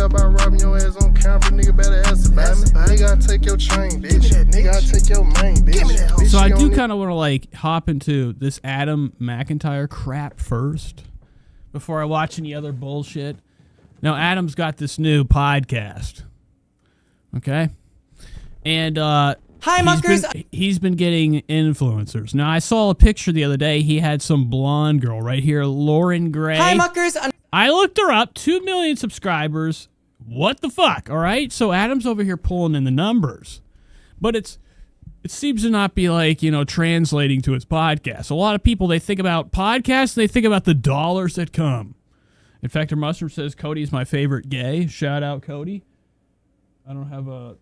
about robbing your ass on camera, nigga better ask about me. Nigga, I take your chain, bitch. Nigga, I take your main, bitch. So I do kind of want to like hop into this Adam McIntyre crap first before I watch any other bullshit. Now, Adam's got this new podcast. Okay? And hi, muckers. He's been getting influencers. Now, I saw a picture the other day. He had some blonde girl right here, Lauren Gray. Hi, muckers. I looked her up. 2 million subscribers. What the fuck? All right? So Adam's over here pulling in the numbers. But it seems to not be like, you know, translating to his podcast. A lot of people, they think about podcasts, they think about the dollars that come. In fact, Mustard says Cody's my favorite gay. Shout out, Cody. I don't have a...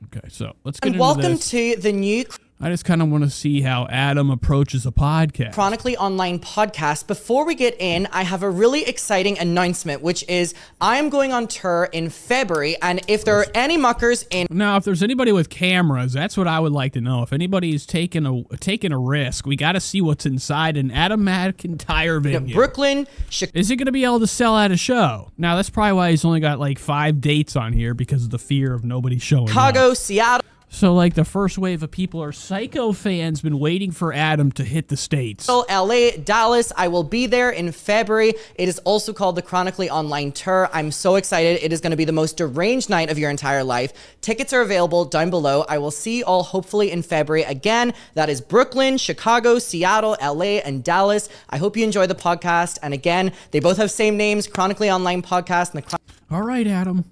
Okay, so let's get into this. And welcome to the new... I just kind of want to see how Adam approaches a podcast. Chronically Online podcast. Before we get in, I have a really exciting announcement, which is I am going on tour in February, and if there are any muckers in... Now, if there's anybody with cameras, that's what I would like to know. If anybody's taking a risk, we got to see what's inside an Adam McIntyre venue. Brooklyn, is he going to be able to sell out a show? Now, that's probably why he's only got like 5 dates on here, because of the fear of nobody showing up. Chicago, Seattle. So, like, the first wave of people are Psycho fans been waiting for Adam to hit the States. LA, Dallas, I will be there in February. It is also called the Chronically Online Tour. I'm so excited. It is going to be the most deranged night of your entire life. Tickets are available down below. I will see you all hopefully in February. Again, that is Brooklyn, Chicago, Seattle, LA, and Dallas. I hope you enjoy the podcast. And again, they both have same names, Chronically Online Podcast. And the all right, Adam.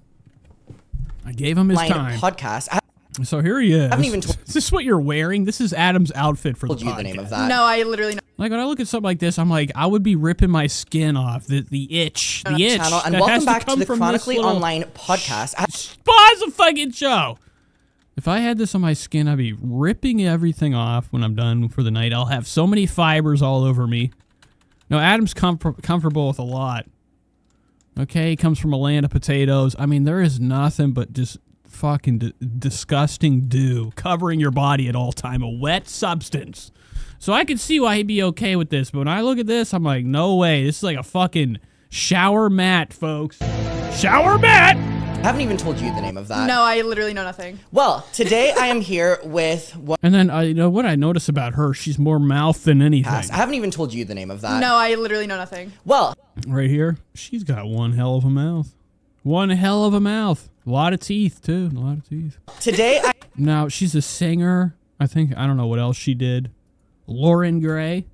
I gave him his time. Podcast. So here he is. I haven't even is this what you're wearing? This is Adam's outfit for the podcast. The name of that. No, I literally know. Like, when I look at something like this, I'm like, I would be ripping my skin off. The itch. The itch. Channel. And welcome back to the Chronically Online Podcast. Pause the fucking show. If I had this on my skin, I'd be ripping everything off when I'm done for the night. I'll have so many fibers all over me. No, Adam's comfortable with a lot. Okay, he comes from a land of potatoes. I mean, there is nothing but just fucking disgusting dew covering your body at all time, a wet substance. So I can see why he'd be okay with this, but when I look at this, I'm like, no way. This is like a fucking shower mat, folks. Shower mat! I haven't even told you the name of that. No, I literally know nothing. Well, today I am here with... And then, you know, what I notice about her, she's more mouth than anything. I haven't even told you the name of that. No, I literally know nothing. Well... Right here, she's got one hell of a mouth. One hell of a mouth. A lot of teeth, too. A lot of teeth. Today, Now, she's a singer. I don't know what else she did. Lauren Gray.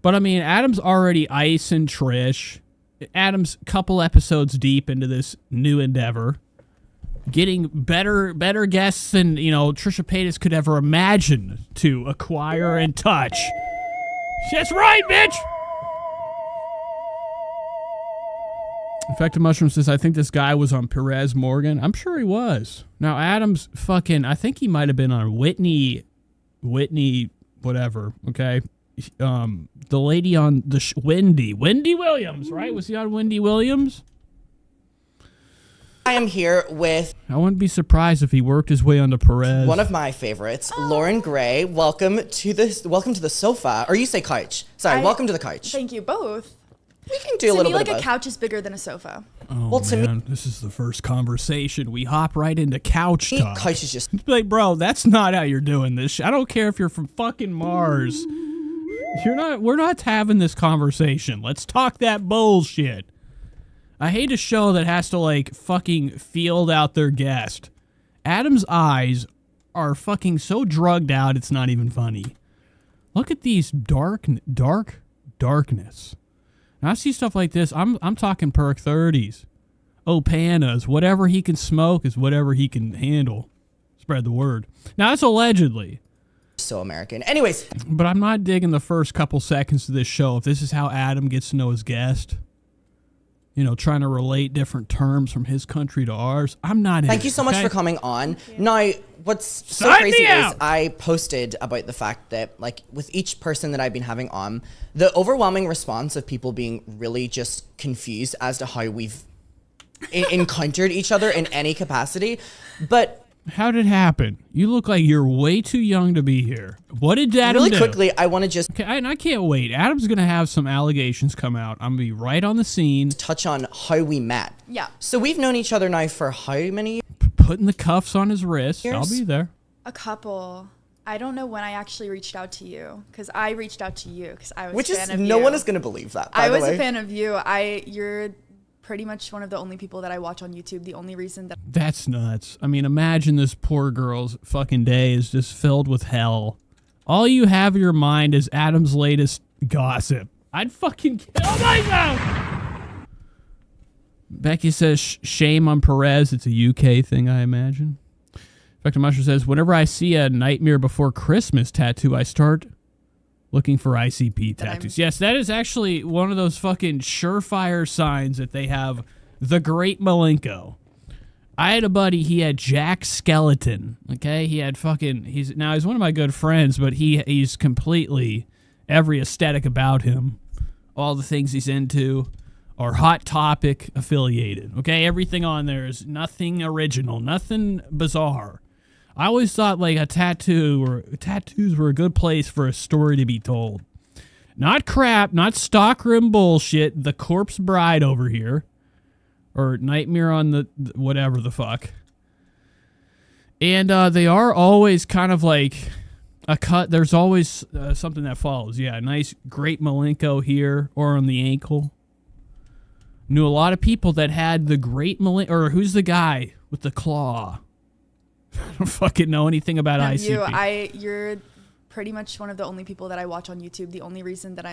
But, I mean, Adam's already icing Trish. Adam's a couple episodes deep into this new endeavor. Getting better guests than, you know, Trisha Paytas could ever imagine to acquire and touch. That's right, bitch! In fact, the Mushroom says, I think this guy was on Perez Morgan. I'm sure he was. Now, Adam's fucking, I think he might have been on Whitney, whatever, okay? The lady on the Wendy Williams, right? Was he on Wendy Williams? I am here with... I wouldn't be surprised if he worked his way onto Perez. One of my favorites, Lauren Gray. Welcome to the sofa. Or you say couch. Sorry, welcome to the couch. Thank you both. We can do a little bit of like both. A couch is bigger than a sofa. Oh, well, to man, this is the first conversation. We hop right into couch talk. Couch is just... Like, bro, that's not how you're doing this. I don't care if you're from fucking Mars. We're not having this conversation. Let's talk that bullshit. I hate a show that has to, like, fucking field out their guest. Adam's eyes are fucking so drugged out, it's not even funny. Look at these darkness. Now, I see stuff like this. I'm talking perk 30s. Opanas. Whatever he can smoke is whatever he can handle. Spread the word. Now, that's allegedly. So American. Anyways. But I'm not digging the first couple seconds of this show. If this is how Adam gets to know his guest, you know, trying to relate different terms from his country to ours, I'm not in. Thank you so much for coming on. Now, what's so Sign crazy me out! is I posted about the fact that, like, with each person that I've been having on, the overwhelming response of people being really just confused as to how we've encountered each other in any capacity. But How did it happen? You look like you're way too young to be here. What did Adam Really do? quickly, I want to just Okay, I can't wait. Adam's going to have some allegations come out. I'm going to be right on the scene. touch on how we met. Yeah. So we've known each other now for how many years? Putting the cuffs on his wrist. Years? I'll be there. A couple. I don't know when I actually reached out to you, because I reached out to you because I was Which a fan is, of you. no one is going to believe that, by I the was way. a fan of you. You're pretty much one of the only people that I watch on YouTube. The only reason that That's nuts. I mean, imagine this poor girl's fucking day is just filled with hell. All you have in your mind is Adam's latest gossip. I'd fucking kill myself! Becky says, shame on Perez. It's a UK thing, I imagine. Infected Mushroom says, whenever I see a Nightmare Before Christmas tattoo, I start looking for ICP tattoos. Yes, that is actually one of those fucking surefire signs that they have the Great Malenko. I had a buddy, he had Jack Skeleton, okay? He had fucking, he's one of my good friends, but he's completely every aesthetic about him. All the things he's into are Hot Topic affiliated, okay? Everything on there is nothing original, nothing bizarre. I always thought like tattoos were a good place for a story to be told. Not crap, not stockroom bullshit, the corpse bride over here. Or Nightmare on the whatever the fuck. And they are always kind of like a cut. There's always something that follows. Yeah, nice Great Malenko here or on the ankle. Knew a lot of people that had the Great Malenko, or who's the guy with the claw? I don't fucking know anything about ICP. you're pretty much one of the only people that I watch on YouTube. The only reason that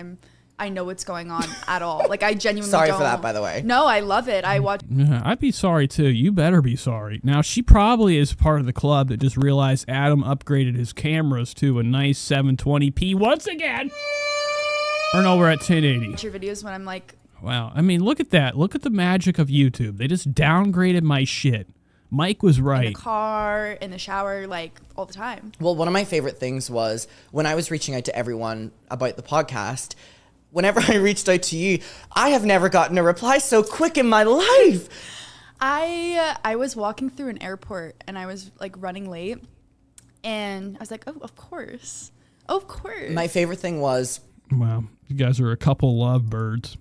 I know what's going on at all. Like I genuinely Sorry don't. for that, by the way. No, I love it. I watch. Yeah, I'd be sorry too. You better be sorry. Now, she probably is part of the club that just realized Adam upgraded his cameras to a nice 720p once again. Or no, we're at 1080. Your videos when I'm like, Wow. I mean, look at that. Look at the magic of YouTube. They just downgraded my shit. Mike was in right. the car, in the shower, like all the time. Well, one of my favorite things was when I was reaching out to everyone about the podcast, whenever I reached out to you, I have never gotten a reply so quick in my life. I was walking through an airport and I was like running late, and I was like, oh, of course. Of course. My favorite thing was, Wow. You guys are a couple lovebirds.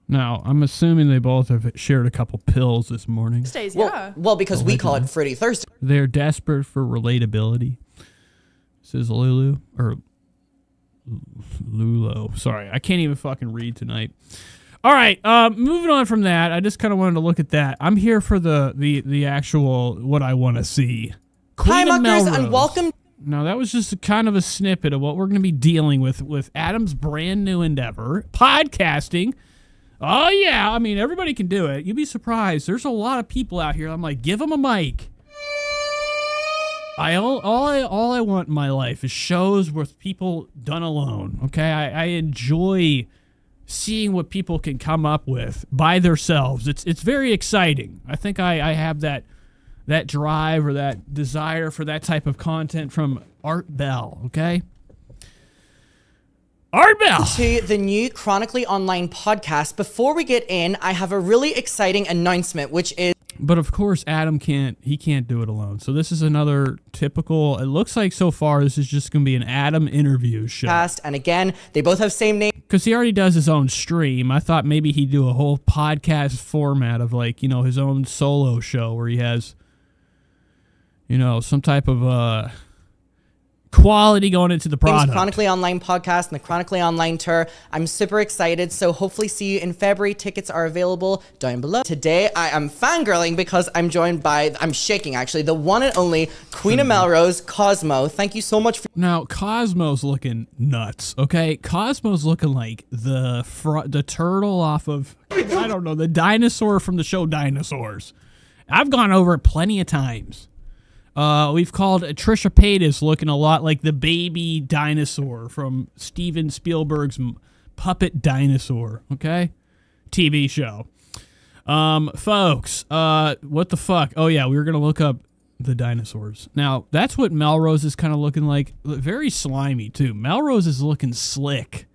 Now, I'm assuming they both have shared a couple pills this morning. Stays, well, yeah. well, because we call it Fruity Thursday. They're desperate for relatability. Says Lulu. Or Lulo. Sorry, I can't even fucking read tonight. All right, moving on from that, I just kind of wanted to look at that. I'm here for the actual, what I want to see. Hi, Queen of muckers, Melrose. and welcome. Now, that was just kind of a snippet of what we're going to be dealing with Adam's brand new endeavor, podcasting. Oh, yeah. I mean, everybody can do it. You'd be surprised. There's a lot of people out here. I'm like, give them a mic. All I want in my life is shows with people done alone, okay? I enjoy seeing what people can come up with by themselves. It's very exciting. I think I have that drive or that desire for that type of content from Art Bell, okay? Art Bell! To the new Chronically Online podcast. Before we get in, I have a really exciting announcement, which is... But of course, Adam can't do it alone. So this is another typical, it looks like so far this is just going to be an Adam interview show. And again, they both have same name. Because he already does his own stream. I thought maybe he'd do a whole podcast format of like, you know, his own solo show where he has, you know, some type of quality going into the product. Chronically Online podcast and the Chronically Online tour. I'm super excited. So hopefully see you in February. Tickets are available down below. Today I am fangirling because I'm joined by, I'm shaking actually, the one and only Queen of Melrose, Cosmo. Thank you so much for... Now, Cosmo's looking nuts, okay? Cosmo's looking like the turtle off of, I don't know, the dinosaur from the show Dinosaurs. I've gone over it plenty of times. We've called Trisha Paytas looking a lot like the baby dinosaur from Steven Spielberg's Puppet Dinosaur, okay? TV show. Folks, what the fuck? Oh, yeah, we were going to look up the dinosaurs. Now, that's what Melrose is kind of looking like. Very slimy, too. Melrose is looking slick.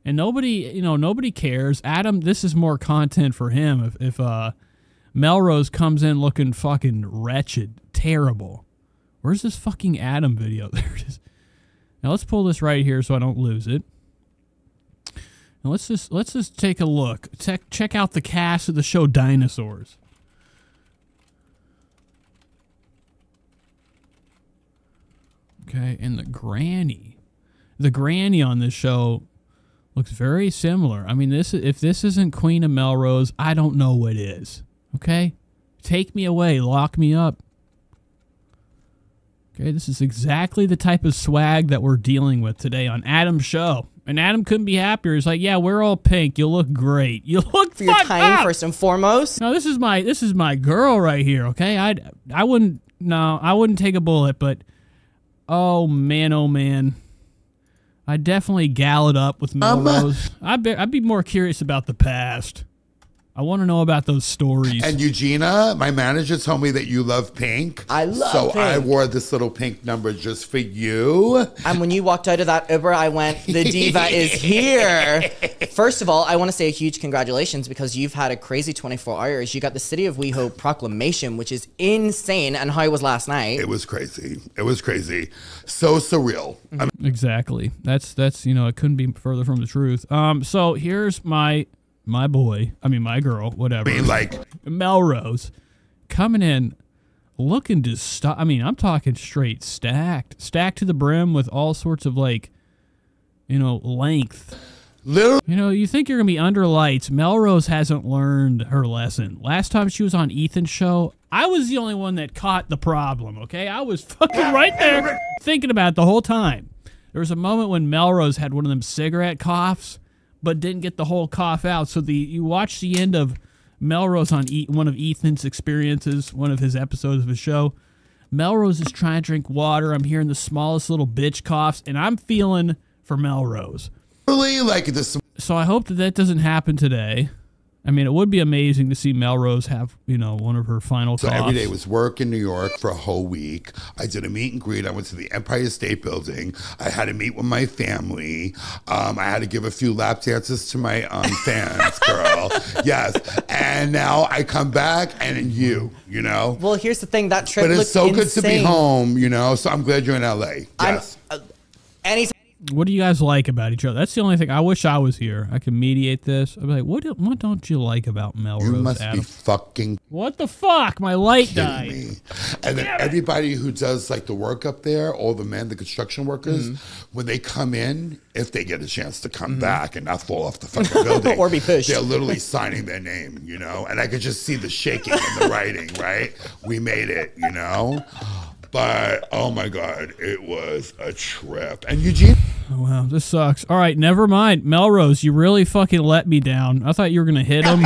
And nobody cares. Adam, this is more content for him if Melrose comes in looking fucking wretched. terrible. Where's this fucking Adam video? There it is. Now let's pull this right here so I don't lose it. Now let's just take a look. Check out the cast of the show Dinosaurs. Okay, and the granny on this show looks very similar. I mean, if this isn't Queen of Melrose, I don't know what is. Okay, take me away, lock me up. Okay, this is exactly the type of swag that we're dealing with today on Adam's show. And Adam couldn't be happier. He's like, yeah, we're all pink. You look great. You look For your time, up. first and foremost. No, this is my girl right here. Okay, I wouldn't take a bullet, but oh man, I definitely galled up with Melrose. I'd be more curious about the past. I want to know about those stories. And Eugenia, my manager, told me that you love pink. I love so pink. I wore this little pink number just for you. And when you walked out of that Uber, I went, the diva is here. First of all, I want to say a huge congratulations because you've had a crazy 24 hours. You got the City of We Hope proclamation, which is insane. And how was last night? It was crazy. It was crazy. So surreal. Exactly. That's it couldn't be further from the truth. So here's my girl, whatever. I mean, like Melrose coming in looking to stop. I mean, I'm talking straight stacked to the brim with all sorts of length. Literally. You think you're going to be under lights. Melrose hasn't learned her lesson. Last time she was on Ethan's show, I was the only one that caught the problem, okay? I was fucking right there thinking about it the whole time. There was a moment when Melrose had one of them cigarette coughs, but didn't get the whole cough out. So you watch the end of Melrose on one of Ethan's experiences, one of his episodes of his show. Melrose is trying to drink water. I'm hearing the smallest little bitch coughs, and I'm feeling for Melrose. Really, like this. So I hope that doesn't happen today. I mean, it would be amazing to see Melrose have, one of her final So coughs. every day was work in New York for a whole week. I did a meet and greet. I went to the Empire State Building. I had to meet with my family. I had to give a few lap dances to my fans, girl. Yes. And now I come back and Well, here's the thing. That trip But it's looked so good insane. to be home, So I'm glad you're in LA. Yes. Anytime. What do you guys like about each other? That's the only thing. I wish I was here. I could mediate this. I'd be like, what don't you like about Melrose, You must Adam? be fucking What the fuck? My light kidding died. me. And then everybody who does like the work up there, all the men, the construction workers, when they come in, if they get a chance to come back and not fall off the fucking building, Or be pushed. they're literally signing their name, And I could just see the shaking and the writing, right? We made it, But oh my God, it was a trip. And Eugene. Oh, wow, this sucks. All right, never mind. Melrose, you really fucking let me down. I thought you were going to hit him.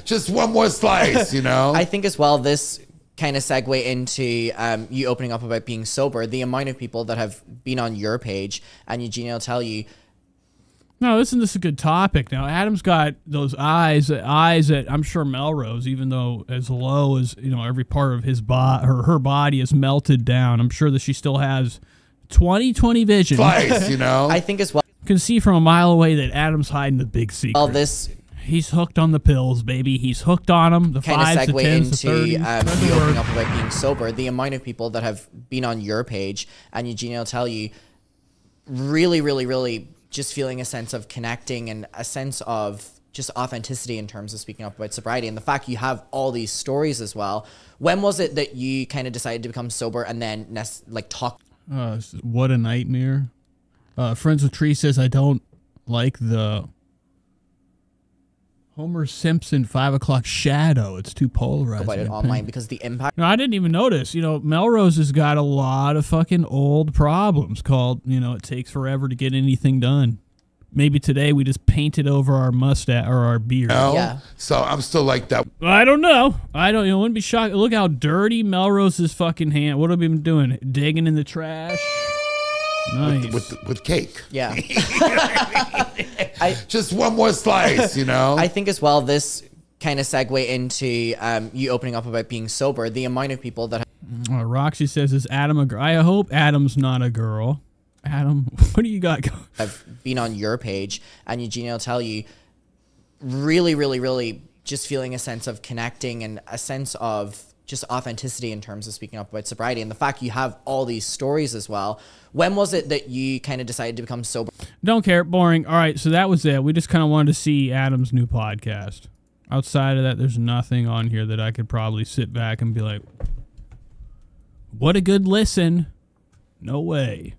Just one more slice, I think as well, this kind of segue into you opening up about being sober. The amount of people that have been on your page, and Eugenia will tell you, No, this is a good topic. Now, Adam's got those eyes that I'm sure Melrose, even though as low as, every part of his her body is melted down, I'm sure that she still has 20/20 vision. slice, I think as well, You can see from a mile away that Adam's hiding the big secret. all this He's hooked on the pills, baby. He's hooked on them. The kind of 5s, the segue 10s, into the 30s. you Spread the opening word. up about being sober. The amount of people that have been on your page, and Eugenia will tell you, really, really, really just feeling a sense of connecting and a sense of just authenticity in terms of speaking up about sobriety, and the fact you have all these stories as well. When was it that you kind of decided to become sober and then talk? What a nightmare. Friends with Tree says, I don't like the Homer Simpson 5 o'clock shadow. It's too polarizing. About it online because the impact. No, I didn't even notice. Melrose has got a lot of fucking old problems called, it takes forever to get anything done. Maybe today we just painted over our mustache or our beard. Yeah. So I'm still like that. I don't know. Wouldn't be shocked. Look how dirty Melrose's fucking hand. What have we been doing? Digging in the trash. Nice. With cake. Yeah. Just one more slice, I think as well, this kind of segue into you opening up about being sober. The amount of people that Roxy says, is Adam a girl? I hope Adam's not a girl. Adam, what do you got going? have been on your page, and Eugenia will tell you, really, really, really just feeling a sense of connecting and a sense of just authenticity in terms of speaking up about sobriety, and the fact you have all these stories as well. When was it that you kind of decided to become sober? Don't care. Boring. All right, so that was it. We just kind of wanted to see Adam's new podcast. Outside of that, there's nothing on here that I could probably sit back and be like, what a good listen. No way.